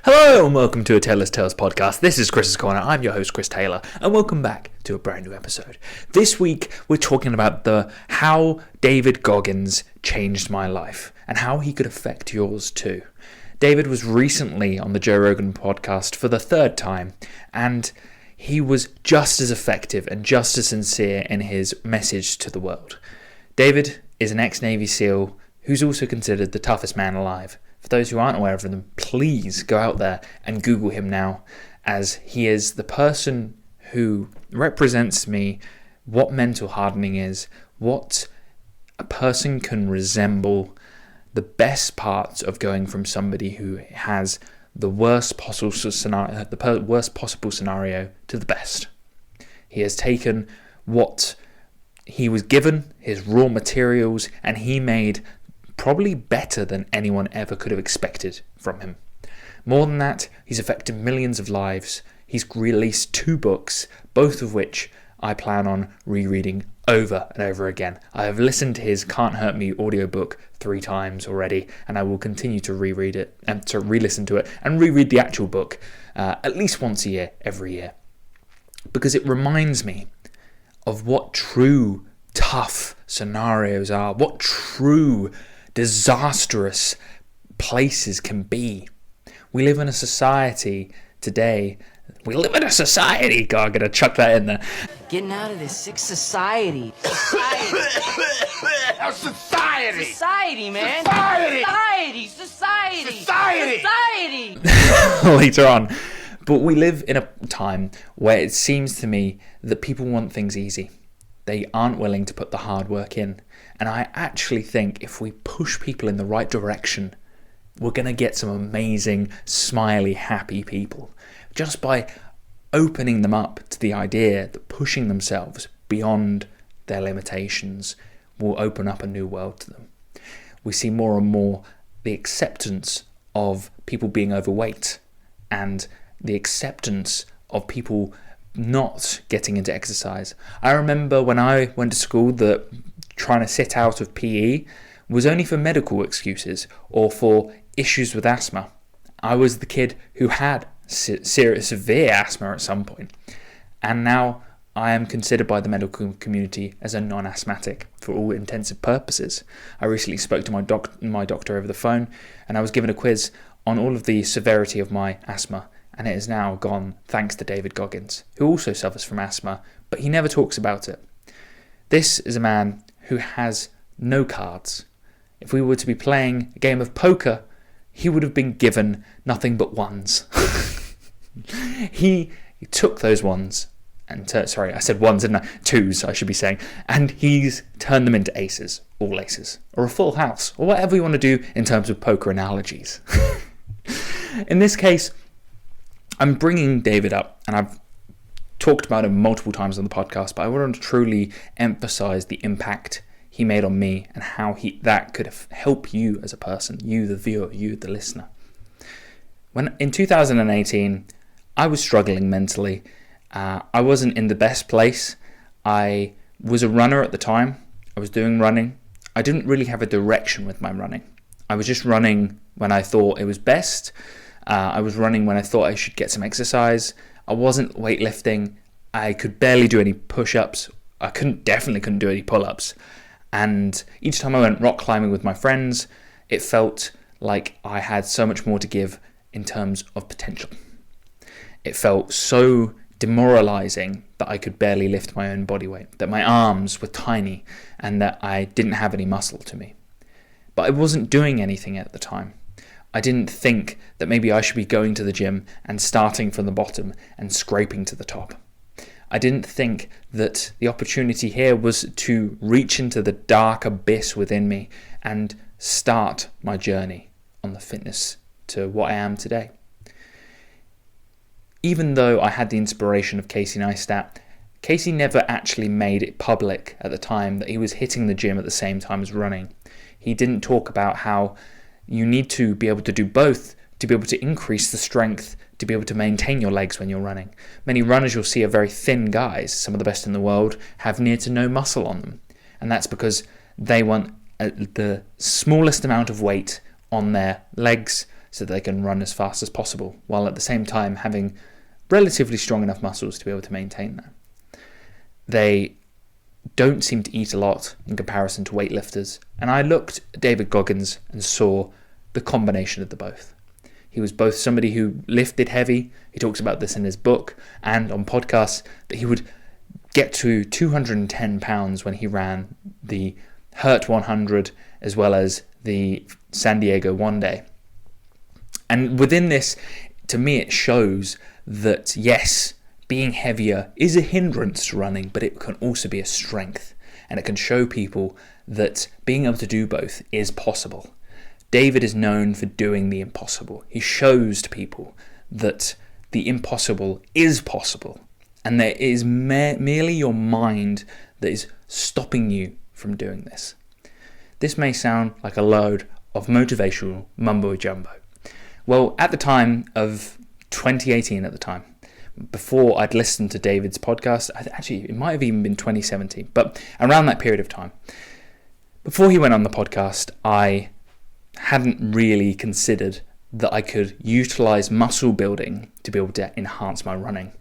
Hello and welcome to a Taylor's Tales podcast. This is Chris's Corner. I'm your host, Chris Taylor, and welcome back to a brand new episode. This week, we're talking about how David Goggins changed my life and how he could affect yours too. David was recently on the Joe Rogan podcast for the third time, and he was just as effective and just as sincere in his message to the world. David is an ex-Navy SEAL who's also considered the toughest man alive. For those who aren't aware of him, please go out there and Google him now, as he is the person who represents me what mental hardening is, what a person can resemble, the best parts of going from somebody who has the worst possible scenario, to the best. He has taken what he was given, his raw materials, and he made probably better than anyone ever could have expected from him. More than that, he's affected millions of lives. He's released 2 books, both of which I plan on rereading over and over again. I have listened to his Can't Hurt Me audiobook 3 times already, and I will continue to reread it and to re-listen to it and reread the actual book at least once a year, every year. Because it reminds me of what true tough scenarios are, what true disastrous places can be. We live in a society today. God, I'm gonna chuck that in there. Getting out of this sick society. Society, man. Society. Later on. But we live in a time where it seems to me that people want things easy. They aren't willing to put the hard work in. And I actually think if we push people in the right direction, we're going to get some amazing, smiley, happy people. Just by opening them up to the idea that pushing themselves beyond their limitations will open up a new world to them. We see more and more the acceptance of people being overweight and the acceptance of people not getting into exercise. I remember when I went to school that trying to sit out of PE was only for medical excuses or for issues with asthma. I was the kid who had severe asthma at some point, and now I am considered by the medical community as a non-asthmatic for all intensive purposes. I recently spoke to my doctor over the phone, and I was given a quiz on all of the severity of my asthma, and it is now gone thanks to David Goggins, who also suffers from asthma, but he never talks about it. This is a man who has no cards. If we were to be playing a game of poker, he would have been given nothing but ones. He took those ones, I said ones, didn't I? Twos, I should be saying, and he's turned them into aces, all aces, or a full house, or whatever you want to do in terms of poker analogies. In this case, I'm bringing David up, and I've talked about him multiple times on the podcast, but I want to truly emphasize the impact he made on me and how that could help you as a person, you the viewer, you the listener. When in 2018, I was struggling mentally. I wasn't in the best place. I was a runner at the time. I was doing running. I didn't really have a direction with my running. I was just running when I thought it was best. I was running when I thought I should get some exercise. I wasn't weightlifting. I could barely do any push-ups. I definitely couldn't do any pull-ups. And each time I went rock climbing with my friends, it felt like I had so much more to give in terms of potential. It felt so demoralizing that I could barely lift my own body weight, that my arms were tiny, and that I didn't have any muscle to me. But I wasn't doing anything at the time. I didn't think that maybe I should be going to the gym and starting from the bottom and scraping to the top. I didn't think that the opportunity here was to reach into the dark abyss within me and start my journey on the fitness to what I am today. Even though I had the inspiration of Casey Neistat, Casey never actually made it public at the time that he was hitting the gym at the same time as running. He didn't talk about how you need to be able to do both to be able to increase the strength, to be able to maintain your legs when you're running. Many runners you'll see are very thin guys. Some of the best in the world have near to no muscle on them. And that's because they want the smallest amount of weight on their legs so they can run as fast as possible, while at the same time having relatively strong enough muscles to be able to maintain that. They don't seem to eat a lot in comparison to weightlifters, and I looked at David Goggins and saw the combination of the both. He was both somebody who lifted heavy. He talks about this in his book and on podcasts, that he would get to 210 pounds when he ran the Hurt 100 as well as the San Diego one day. And within this, to me, it shows that yes, being heavier is a hindrance to running, but it can also be a strength, and it can show people that being able to do both is possible. David is known for doing the impossible. He shows to people that the impossible is possible, and there is merely your mind that is stopping you from doing this. This may sound like a load of motivational mumbo jumbo. Well, at the time of 2018, before I'd listened to David's podcast, actually it might have even been 2017, but around that period of time, before he went on the podcast, I hadn't really considered that I could utilize muscle building to be able to enhance my running.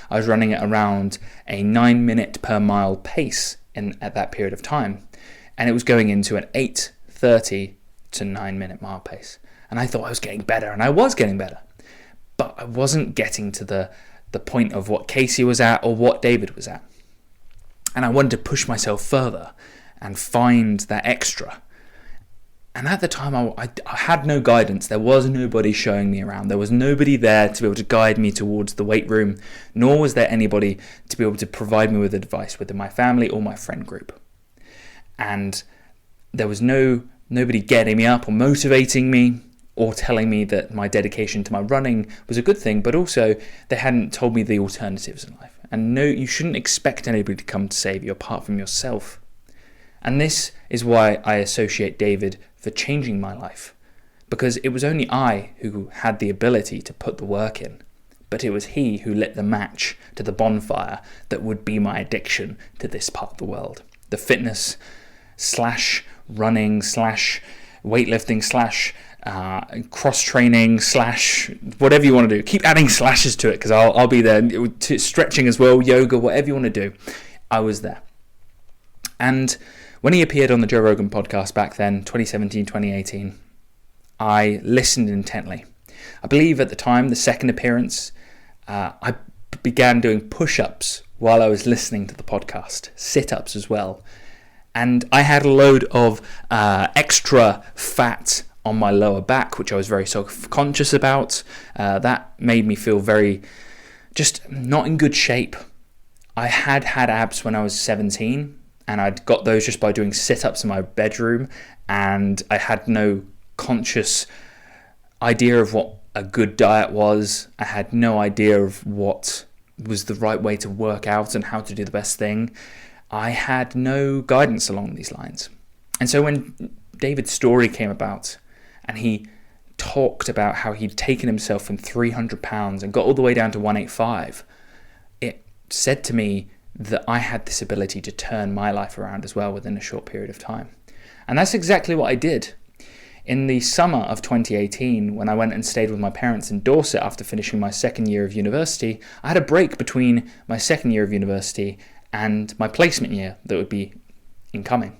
I was running at around a 9-minute per mile pace at that period of time, and it was going into an 8:30 to 9-minute mile pace. And I thought I was getting better, and I was getting better, but I wasn't getting to the point of what Casey was at or what David was at. And I wanted to push myself further and find that extra. And at the time, I had no guidance. There was nobody showing me around. There was nobody there to be able to guide me towards the weight room, nor was there anybody to be able to provide me with advice within my family or my friend group. And there was nobody getting me up or motivating me or telling me that my dedication to my running was a good thing, but also they hadn't told me the alternatives in life. And no, you shouldn't expect anybody to come to save you apart from yourself. And this is why I associate David for changing my life, because it was only I who had the ability to put the work in, but it was he who lit the match to the bonfire that would be my addiction to this part of the world. The fitness / running / weightlifting / cross-training / whatever you want to do. Keep adding slashes to it, because I'll be there. Stretching as well, yoga, whatever you want to do. I was there. And when he appeared on the Joe Rogan podcast back then, 2017, 2018, I listened intently. I believe at the time, the second appearance, I began doing push-ups while I was listening to the podcast, sit-ups as well. And I had a load of extra fat on my lower back, which I was very self-conscious about. That made me feel very, just not in good shape. I had abs when I was 17, and I'd got those just by doing sit-ups in my bedroom, and I had no conscious idea of what a good diet was. I had no idea of what was the right way to work out and how to do the best thing. I had no guidance along these lines. And so when David's story came about, and he talked about how he'd taken himself from 300 pounds and got all the way down to 185, it said to me that I had this ability to turn my life around as well within a short period of time. And that's exactly what I did. In the summer of 2018, when I went and stayed with my parents in Dorset after finishing my second year of university, I had a break between my second year of university and my placement year that would be incoming.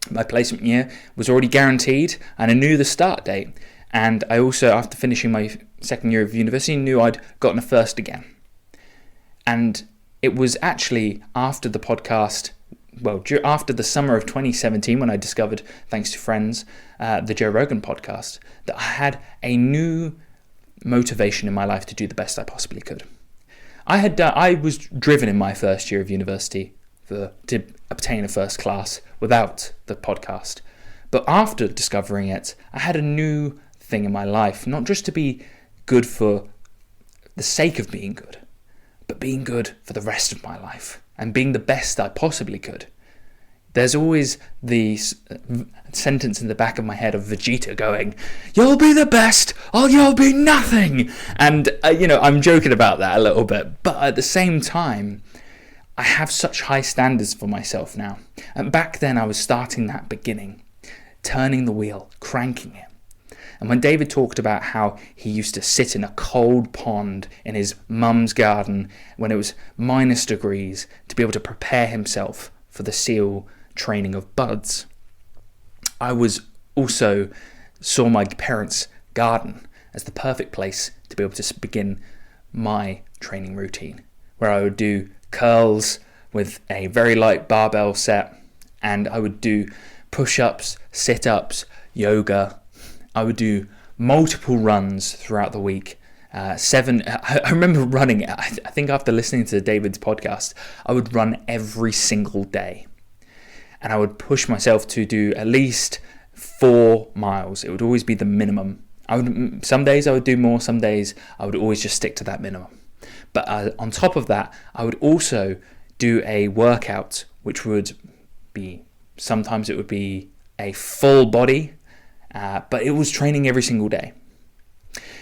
My placement year was already guaranteed, and I knew the start date. And I also, after finishing my second year of university, knew I'd gotten a first again. And it was actually after the podcast, after the summer of 2017, when I discovered, thanks to friends, the Joe Rogan podcast, that I had a new motivation in my life to do the best I possibly could. I was driven in my first year of university to obtain a first class without the podcast. But after discovering it, I had a new thing in my life, not just to be good for the sake of being good, but being good for the rest of my life and being the best I possibly could. There's always the sentence in the back of my head of Vegeta going, "You'll be the best, or you'll be nothing." And, I'm joking about that a little bit. But at the same time, I have such high standards for myself now. And back then I was starting that beginning, turning the wheel, cranking it. And when David talked about how he used to sit in a cold pond in his mum's garden when it was -degrees to be able to prepare himself for the SEAL training of buds, I was also saw my parents' garden as the perfect place to be able to begin my training routine, where I would do curls with a very light barbell set, and I would do push-ups, sit-ups, yoga. I would do multiple runs throughout the week. I remember running, I think after listening to David's podcast, I would run every single day. And I would push myself to do at least 4 miles. It would always be the minimum. Some days I would do more, some days I would always just stick to that minimum. But on top of that, I would also do a workout, which would be, sometimes it would be a full body, but it was training every single day.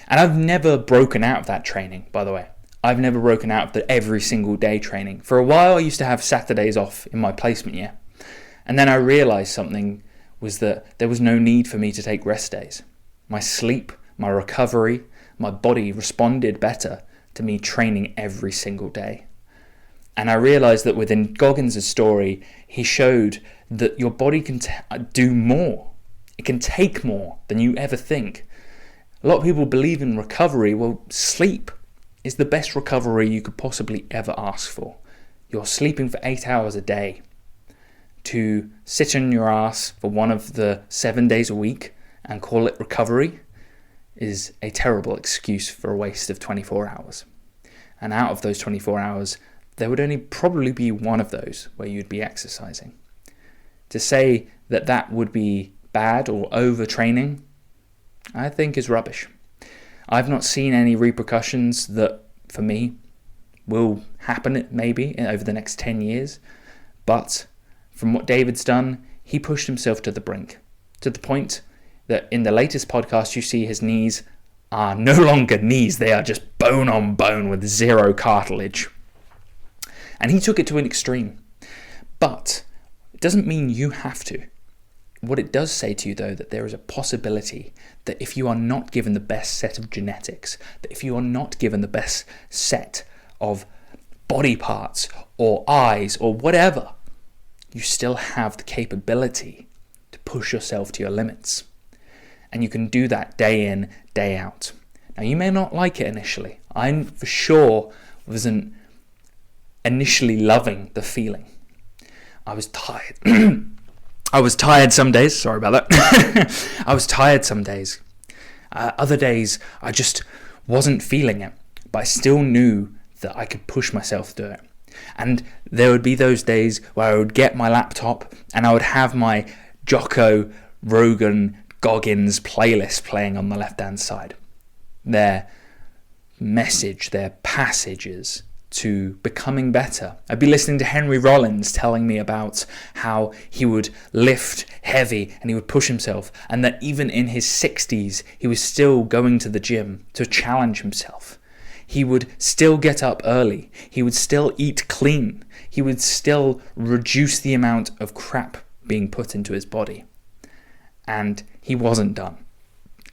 And I've never broken out of that training, by the way. I've never broken out of the every single day training. For a while, I used to have Saturdays off in my placement year. And then I realized something was that there was no need for me to take rest days. My sleep, my recovery, my body responded better to me training every single day. And I realized that within Goggins' story, he showed that your body can do more. It can take more than you ever think. A lot of people believe in recovery. Well, sleep is the best recovery you could possibly ever ask for. You're sleeping for 8 hours a day. To sit on your ass for one of the 7 days a week and call it recovery is a terrible excuse for a waste of 24 hours. And out of those 24 hours, there would only probably be one of those where you'd be exercising. To say that that would be bad or overtraining, I think is rubbish. I've not seen any repercussions that, for me, will happen maybe over the next 10 years, but from what David's done, he pushed himself to the brink, to the point that in the latest podcast you see his knees are no longer knees, they are just bone on bone with zero cartilage. And he took it to an extreme. But it doesn't mean you have to. What it does say to you, though, that there is a possibility that if you are not given the best set of genetics, that if you are not given the best set of body parts or eyes or whatever, you still have the capability to push yourself to your limits. And you can do that day in, day out. Now, you may not like it initially. I, for sure, wasn't initially loving the feeling. I was tired. I was tired some days. Sorry about that. I was tired some days. Other days, I just wasn't feeling it. But I still knew that I could push myself to do it. And there would be those days where I would get my laptop and I would have my Jocko, Rogan, Goggins playlist playing on the left-hand side. Their message, their passages to becoming better. I'd be listening to Henry Rollins telling me about how he would lift heavy and he would push himself, and that even in his 60s, he was still going to the gym to challenge himself. He would still get up early. He would still eat clean. He would still reduce the amount of crap being put into his body. And he wasn't done.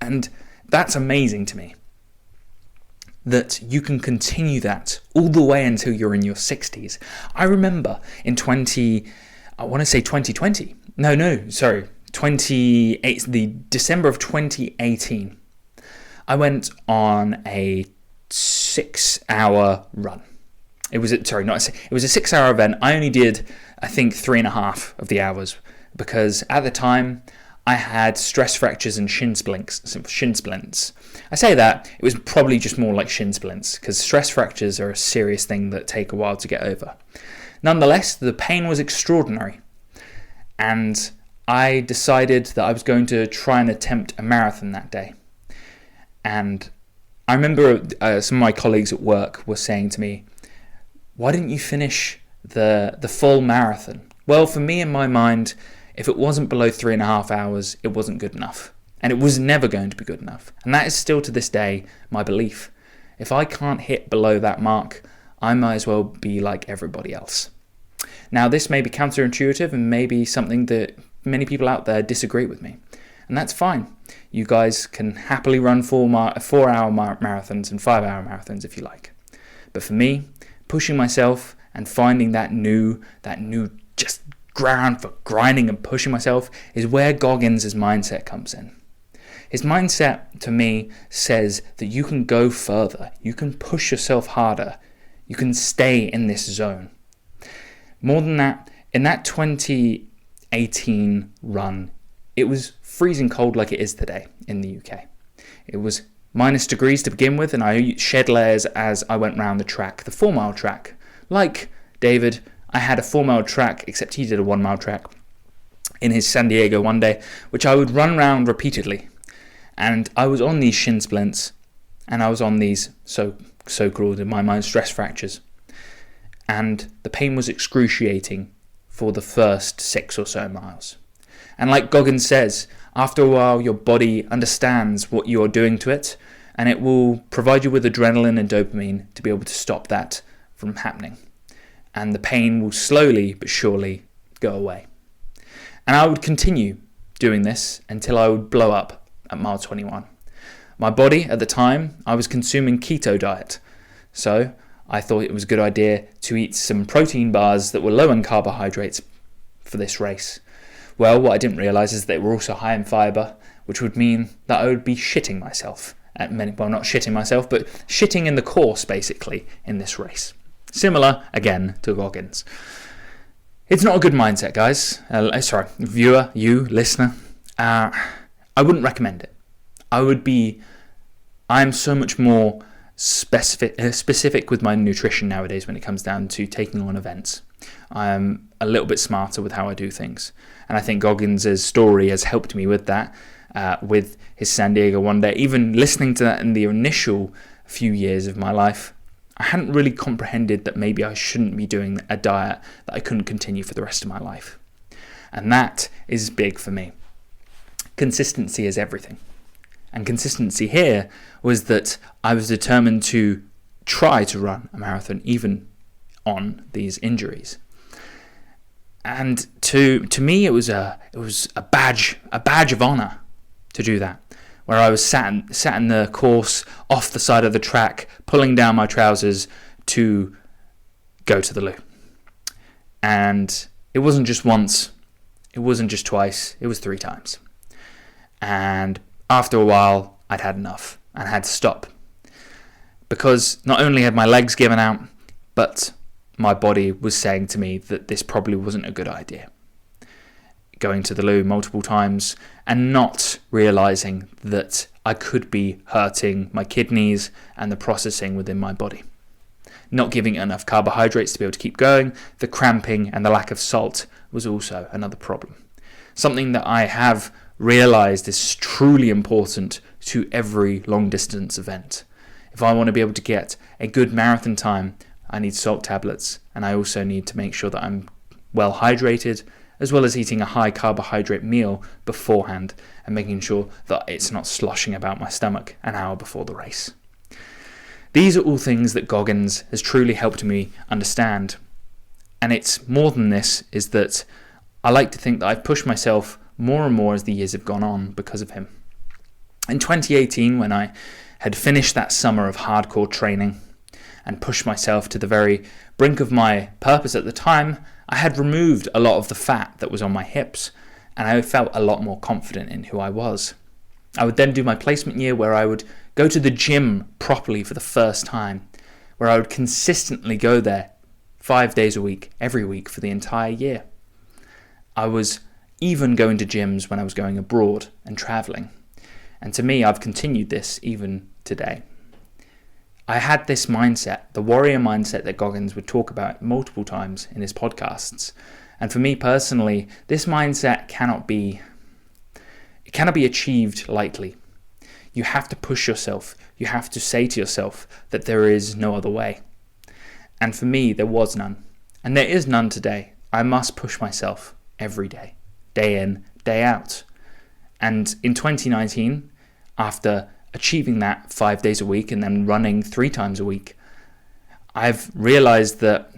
And that's amazing to me. That you can continue that all the way until you're in your 60s. I remember in 2020. The December of 2018. I went on a 6-hour run. It was a 6-hour event. I only did, I think, 3.5 of the hours because at the time I had stress fractures and shin splints. I say that, it was probably just more like shin splints because stress fractures are a serious thing that take a while to get over. Nonetheless, the pain was extraordinary. And I decided that I was going to try and attempt a marathon that day. And I remember some of my colleagues at work were saying to me, why didn't you finish the full marathon? Well, for me, in my mind, if it wasn't below 3.5 hours, it wasn't good enough. And it was never going to be good enough. And that is still to this day my belief. If I can't hit below that mark, I might as well be like everybody else. Now, this may be counterintuitive and maybe something that many people out there disagree with me. And that's fine. You guys can happily run 4-hour marathons and 5-hour marathons if you like. But for me, pushing myself and finding that new just ground for grinding and pushing myself is where Goggins' mindset comes in. His mindset, to me, says that you can go further, you can push yourself harder, you can stay in this zone. More than that, in that 2018 run, it was freezing cold like it is today in the UK. It was minus degrees to begin with, and I shed layers as I went round the track, the 4-mile track. Like David, I had a 4-mile track, except he did a 1-mile track in his San Diego one day, which I would run round repeatedly. And I was on these shin splints, and I was on these so-called, in my mind, stress fractures. And the pain was excruciating for the first 6 or so miles. And like Goggins says, after a while your body understands what you're doing to it, and it will provide you with adrenaline and dopamine to be able to stop that from happening. And the pain will slowly but surely go away. And I would continue doing this until I would blow up at mile 21. My body at the time, I was consuming keto diet, so I thought it was a good idea to eat some protein bars that were low in carbohydrates for this race. Well, what I didn't realise is they were also high in fibre, which would mean that I would be shitting myself not shitting myself, but shitting in the course basically in this race. Similar, again, to Goggins. It's not a good mindset, guys. Viewer, you, listener. I wouldn't recommend it. I'm so much more specific with my nutrition nowadays when it comes down to taking on events. I'm a little bit smarter with how I do things. And I think Goggins' story has helped me with that, with his San Diego one day. Even listening to that in the initial few years of my life, I hadn't really comprehended that maybe I shouldn't be doing a diet that I couldn't continue for the rest of my life. And that is big for me. Consistency is everything. And consistency here was that I was determined to try to run a marathon even on these injuries. And to me it was a badge of honor to do that, where I was sat in the course off the side of the track, pulling down my trousers to go to the loo. And it wasn't just once, it wasn't just twice, it was 3 times. And after a while, I'd had enough and had to stop. Because not only had my legs given out, but my body was saying to me that this probably wasn't a good idea. Going to the loo multiple times and not realising that I could be hurting my kidneys and the processing within my body. Not giving it enough carbohydrates to be able to keep going, the cramping and the lack of salt was also another problem. Something that I have realised is truly important to every long distance event. If I want to be able to get a good marathon time, I need salt tablets, and I also need to make sure that I'm well hydrated, as well as eating a high carbohydrate meal beforehand and making sure that it's not sloshing about my stomach an hour before the race. These are all things that Goggins has truly helped me understand. And it's more than this, is that I like to think that I've pushed myself more and more as the years have gone on because of him. In 2018, when I had finished that summer of hardcore training and pushed myself to the very brink of my purpose at the time, I had removed a lot of the fat that was on my hips, and I felt a lot more confident in who I was. I would then do my placement year, where I would go to the gym properly for the first time, where I would consistently go there 5 days a week, every week for the entire year. I was even going to gyms when I was going abroad and traveling. And to me, I've continued this even today. I had this mindset, the warrior mindset that Goggins would talk about multiple times in his podcasts. And for me personally, this mindset cannot be achieved lightly. You have to push yourself. You have to say to yourself that there is no other way. And for me, there was none. And there is none today. I must push myself every day, day in, day out. And in 2019, after achieving that 5 days a week and then running 3 times a week, I've realized that,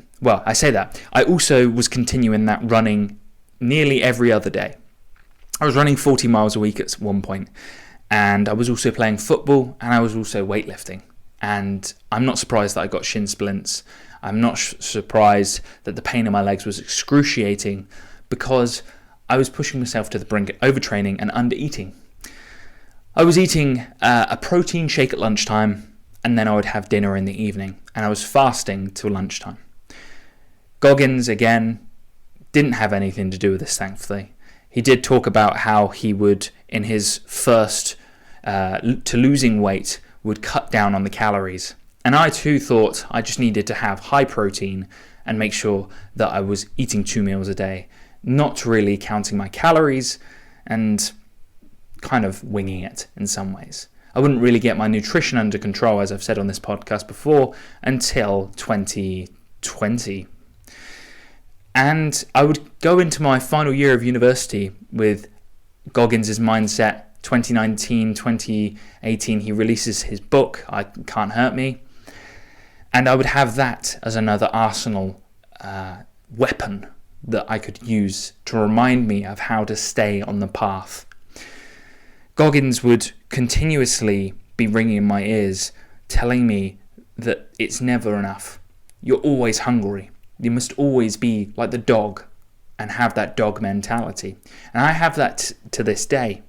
I also was continuing that running nearly every other day. I was running 40 miles a week at one point, and I was also playing football, and I was also weightlifting. And I'm not surprised that I got shin splints. I'm not surprised that the pain in my legs was excruciating, because I was pushing myself to the brink, overtraining and under-eating. I was eating a protein shake at lunchtime, and then I would have dinner in the evening, and I was fasting till lunchtime. Goggins, again, didn't have anything to do with this, thankfully. He did talk about how he would, in his first to losing weight, would cut down on the calories. And I too thought I just needed to have high protein and make sure that I was eating 2 meals a day, not really counting my calories and kind of winging it in some ways. I wouldn't really get my nutrition under control, as I've said on this podcast before, until 2020. And I would go into my final year of university with Goggins' mindset. 2019, 2018, he releases his book, I Can't Hurt Me. And I would have that as another arsenal weapon that I could use to remind me of how to stay on the path. Goggins would continuously be ringing in my ears, telling me that it's never enough. You're always hungry. You must always be like the dog and have that dog mentality. And I have that to this day.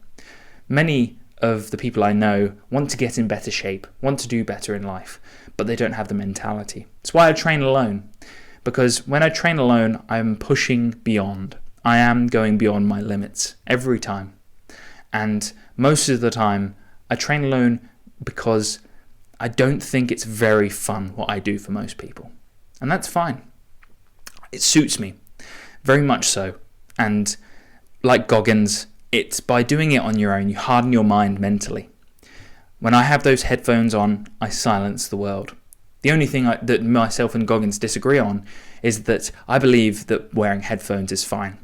Many of the people I know want to get in better shape, want to do better in life, but they don't have the mentality. It's why I train alone. Because when I train alone, I'm pushing beyond. I am going beyond my limits every time. And most of the time, I train alone because I don't think it's very fun what I do for most people. And that's fine. It suits me, very much so. And like Goggins, it's by doing it on your own, you harden your mind mentally. When I have those headphones on, I silence the world. The only thing that myself and Goggins disagree on is that I believe that wearing headphones is fine.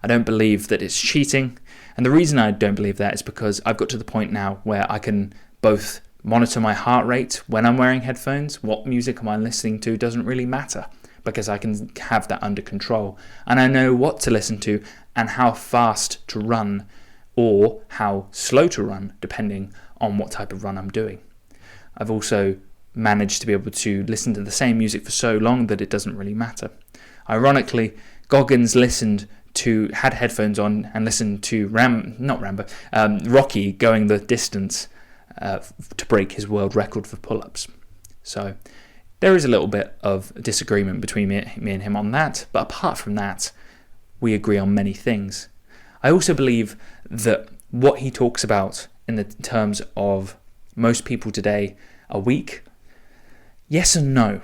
I don't believe that it's cheating. And the reason I don't believe that is because I've got to the point now where I can both monitor my heart rate when I'm wearing headphones. What music am I listening to doesn't really matter, because I can have that under control. And I know what to listen to and how fast to run or how slow to run, depending on what type of run I'm doing. I've also managed to be able to listen to the same music for so long that it doesn't really matter. Ironically, Goggins had headphones on and listened to Rocky going the distance to break his world record for pull-ups. So there is a little bit of disagreement between me and him on that, but apart from that, we agree on many things. I also believe that what he talks about in the terms of most people today are weak, yes and no.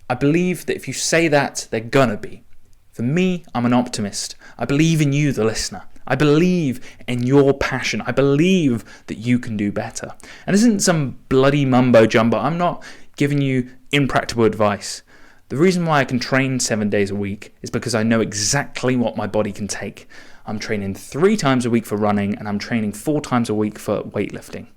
I believe that if you say that, they're gonna be. For me, I'm an optimist. I believe in you, the listener. I believe in your passion. I believe that you can do better. And this isn't some bloody mumbo jumbo. I'm not giving you impractical advice. The reason why I can train 7 days a week is because I know exactly what my body can take. I'm training 3 times a week for running, and I'm training 4 times a week for weightlifting.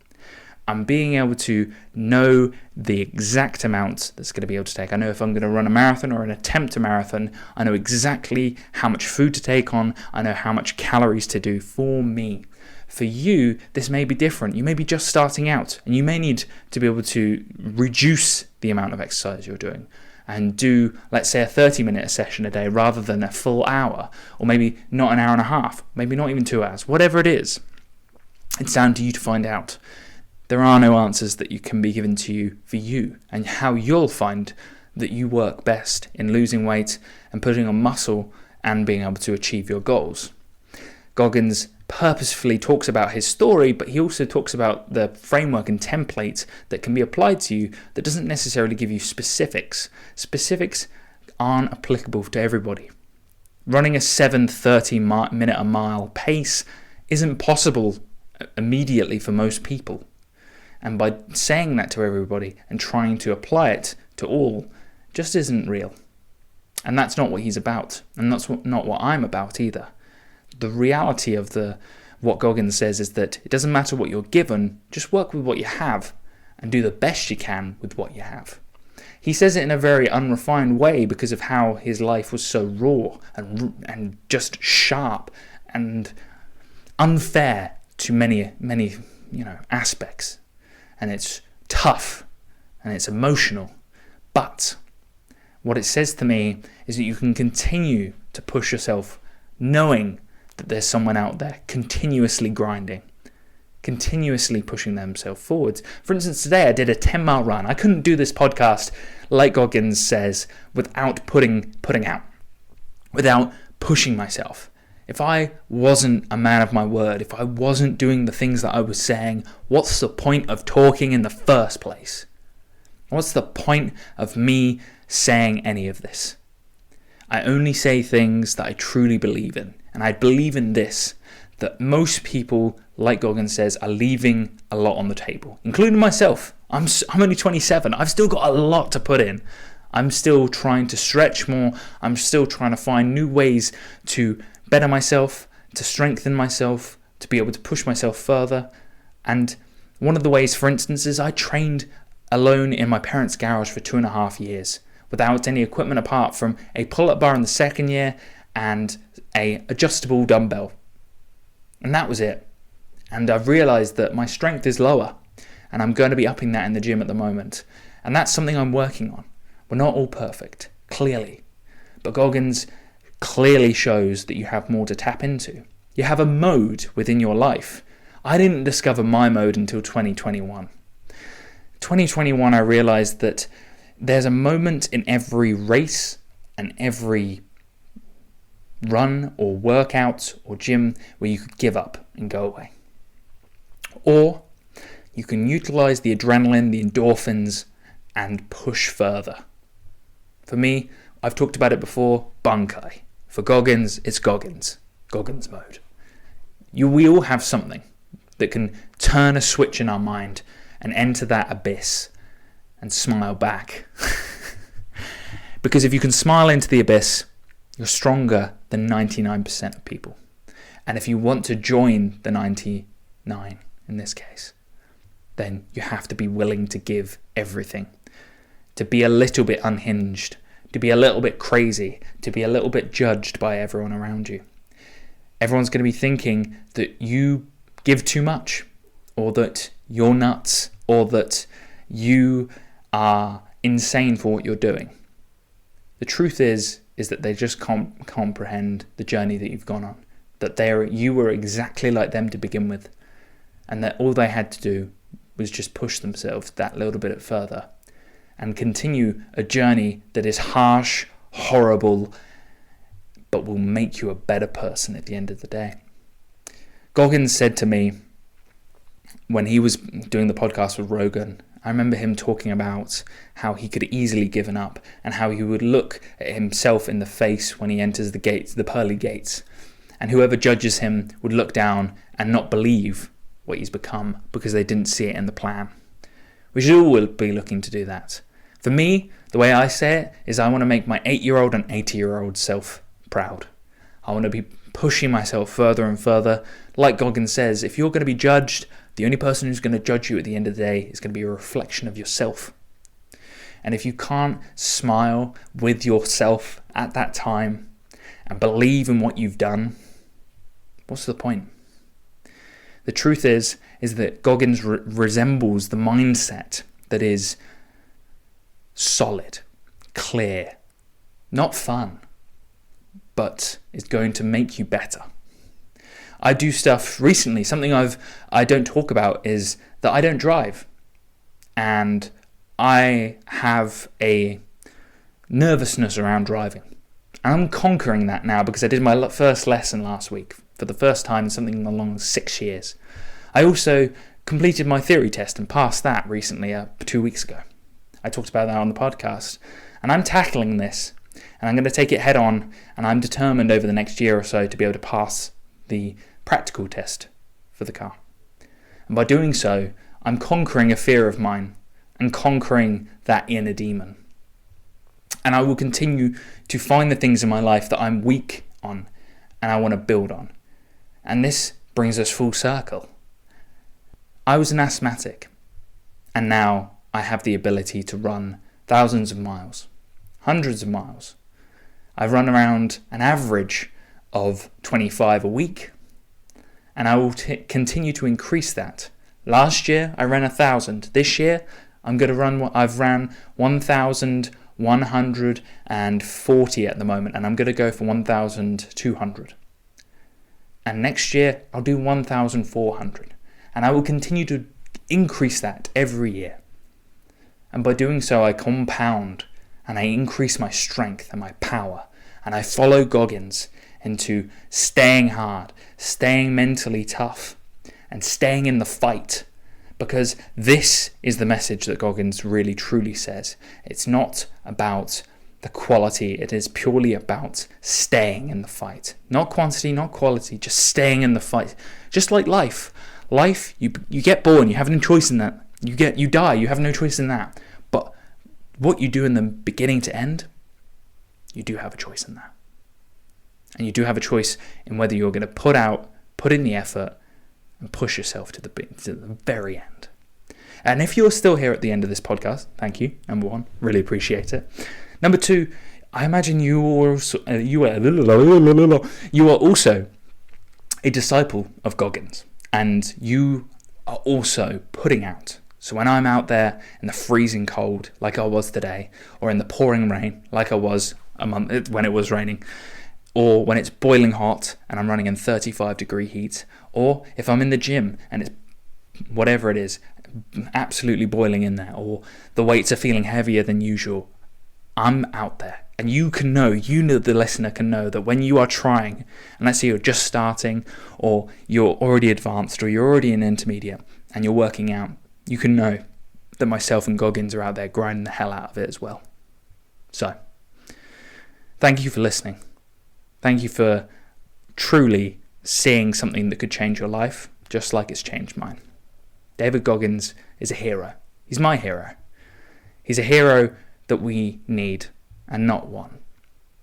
I'm being able to know the exact amount that's going to be able to take. I know if I'm going to run a marathon or an attempt a marathon, I know exactly how much food to take on. I know how much calories to do for me. For you, this may be different. You may be just starting out, and you may need to be able to reduce the amount of exercise you're doing and do, let's say, a 30-minute session a day rather than a full hour, or maybe not an hour and a half, maybe not even 2 hours, whatever it is. It's down to you to find out. There are no answers that can be given to you for you and how you'll find that you work best in losing weight and putting on muscle and being able to achieve your goals. Goggins purposefully talks about his story, but he also talks about the framework and template that can be applied to you that doesn't necessarily give you specifics. Specifics aren't applicable to everybody. Running a 7:30 minute a mile pace isn't possible immediately for most people. And by saying that to everybody and trying to apply it to all just isn't real. And that's not what he's about. And that's not what I'm about either. The reality of what Goggins says is that it doesn't matter what you're given, just work with what you have and do the best you can with what you have. He says it in a very unrefined way because of how his life was so raw and just sharp and unfair to many aspects, and it's tough and it's emotional. But what it says to me is that you can continue to push yourself, knowing that there's someone out there continuously grinding, continuously pushing themselves forwards. For instance, today I did a 10-mile run. I couldn't do this podcast, like Goggins says, without putting out, without pushing myself. If I wasn't a man of my word, if I wasn't doing the things that I was saying, what's the point of talking in the first place? What's the point of me saying any of this? I only say things that I truly believe in. And I believe in this, that most people, like Goggins says, are leaving a lot on the table, including myself. I'm only 27. I've still got a lot to put in. I'm still trying to stretch more. I'm still trying to find new ways to better myself, to strengthen myself, to be able to push myself further. And one of the ways, for instance, is I trained alone in my parents' garage for 2.5 years without any equipment apart from a pull-up bar in the second year and a adjustable dumbbell. And that was it. And I've realized that my strength is lower, and I'm going to be upping that in the gym at the moment. And that's something I'm working on. We're not all perfect, clearly. But Goggins clearly shows that you have more to tap into. You have a mode within your life. I didn't discover my mode until 2021. 2021, I realized that there's a moment in every race and every run or workout or gym where you could give up and go away. Or you can utilize the adrenaline, the endorphins, and push further. For me, I've talked about it before, Bunkai. For Goggins, it's Goggins mode. We all have something that can turn a switch in our mind and enter that abyss and smile back. Because if you can smile into the abyss, you're stronger than 99% of people. And if you want to join the 99 in this case, then you have to be willing to give everything. To be a little bit unhinged, to be a little bit crazy, to be a little bit judged by everyone around you. Everyone's going to be thinking that you give too much, or that you're nuts, or that you are insane for what you're doing. The truth is that they just can't comprehend the journey that you've gone on. That you were exactly like them to begin with, and that all they had to do was just push themselves that little bit further and continue a journey that is harsh, horrible, but will make you a better person at the end of the day. Goggins said to me when he was doing the podcast with Rogan, I remember him talking about how he could easily given up and how he would look at himself in the face when he enters the gates, the pearly gates, and whoever judges him would look down and not believe what he's become because they didn't see it in the plan. We should all be looking to do that. For me, the way I say it is I want to make my 8-year-old and 80-year-old self proud. I want to be pushing myself further and further. Like Goggins says, if you're going to be judged, the only person who's going to judge you at the end of the day is going to be a reflection of yourself. And if you can't smile with yourself at that time and believe in what you've done, what's the point? The truth is that Goggins resembles the mindset that is solid, clear, not fun, but is going to make you better. I do stuff recently, something I don't talk about is that I don't drive. And I have a nervousness around driving. And I'm conquering that now because I did my first lesson last week for the first time in something along 6 years. I also completed my theory test and passed that recently, 2 weeks ago. I talked about that on the podcast. And I'm tackling this, and I'm going to take it head on, and I'm determined over the next year or so to be able to pass the practical test for the car. And by doing so, I'm conquering a fear of mine and conquering that inner demon. And I will continue to find the things in my life that I'm weak on and I want to build on. And this brings us full circle. I was an asthmatic, and now I have the ability to run thousands of miles, hundreds of miles. I run around an average of 25 a week, and I will continue to increase that. Last year, I ran 1,000. This year, I've ran 1,140 at the moment, and I'm going to go for 1,200. And next year, I'll do 1,400. And I will continue to increase that every year. And by doing so, I compound and I increase my strength and my power. And I follow Goggins into staying hard, staying mentally tough, and staying in the fight. Because this is the message that Goggins really truly says. It's not about the quality, it is purely about staying in the fight. Not quantity, not quality, just staying in the fight. Just like life. Life, you get born, you have no choice in that. You die, you have no choice in that. But what you do in the beginning to end, you do have a choice in that. And you do have a choice in whether you're going to put in the effort and push yourself to the very end. And if you're still here at the end of this podcast, thank you, number one, really appreciate it. Number two, I imagine you are also a disciple of Goggins, and you are also putting out. So when I'm out there in the freezing cold, like I was today, or in the pouring rain, like I was a month when it was raining, or when it's boiling hot and I'm running in 35-degree heat, or if I'm in the gym and it's whatever it is, absolutely boiling in there, or the weights are feeling heavier than usual, I'm out there. And you know, the listener can know that when you are trying, and let's say you're just starting, or you're already advanced, or you're already an intermediate, and you're working out, you can know that myself and Goggins are out there grinding the hell out of it as well. So, thank you for listening. Thank you for truly seeing something that could change your life, just like it's changed mine. David Goggins is a hero. He's my hero. He's a hero that we need and not one.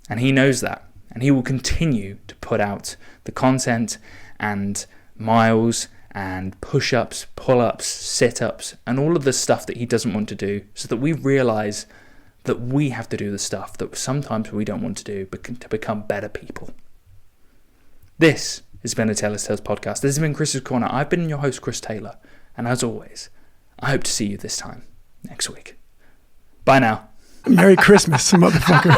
And he knows that. And he will continue to put out the content and miles and push-ups, pull-ups, sit-ups, and all of the stuff that he doesn't want to do, so that we realize that we have to do the stuff that sometimes we don't want to do to become better people. This has been a Taylor's Tales podcast. This has been Chris's Corner. I've been your host, Chris Taylor. And as always, I hope to see you this time next week. Bye now. Merry Christmas, motherfucker.